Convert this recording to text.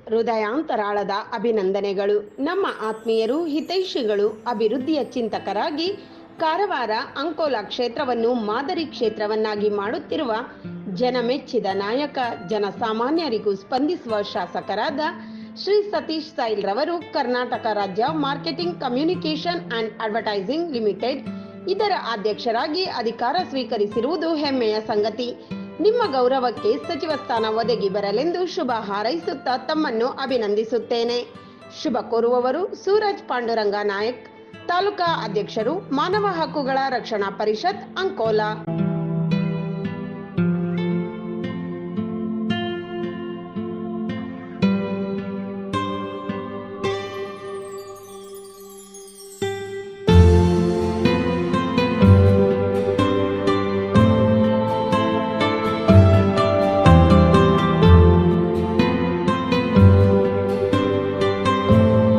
ಹೃದಯಾಂತರಾಳದ ಅಭಿನಂದನೆಗಳು. ನಮ್ಮ ಆತ್ಮೀಯರು, ಹಿತೈಷಿಗಳು, ಅಭಿವೃದ್ಧಿಯ ಚಿಂತಕರಾಗಿ ಕಾರವಾರ ಅಂಕೋಲಾ ಕ್ಷೇತ್ರವನ್ನು ಮಾದರಿ ಕ್ಷೇತ್ರವನ್ನಾಗಿ ಮಾಡುತ್ತಿರುವ ಜನಮೆಚ್ಚಿದ ನಾಯಕ, ಜನಸಾಮಾನ್ಯರಿಗೂ ಸ್ಪಂದಿಸುವ ಶಾಸಕರಾದ ಶ್ರೀ ಸತೀಶ್ ಸೈಲ್ ರವರು ಕರ್ನಾಟಕ ರಾಜ್ಯ marketing communication and advertising limited ಇದರ ಅಧ್ಯಕ್ಷರಾಗಿ ಅಧಿಕಾರ ಸ್ವೀಕರಿಸಿರುವುದು ಹೆಮ್ಮೆಯ ಸಂಗತಿ. ನಿಮ್ಮ ಗೌರವಕ್ಕೆ ಸಚಿವ ಸ್ಥಾನ ಒದಗಿ ಬರಲೆಂದು ಶುಭ ಹಾರೈಸುತ್ತಾ ತಮ್ಮನ್ನು ಅಭಿನಂದಿಸುತ್ತೇನೆ. ಶುಭ ಕೋರುವವರು ಸೂರಜ್ ಪಾಂಡುರಂಗ ನಾಯಕ್, ತಾಲೂಕಾ ಅಧ್ಯಕ್ಷರು, ಮಾನವ ಹಕ್ಕುಗಳ ರಕ್ಷಣಾ ಪರಿಷತ್, ಅಂಕೋಲಾ.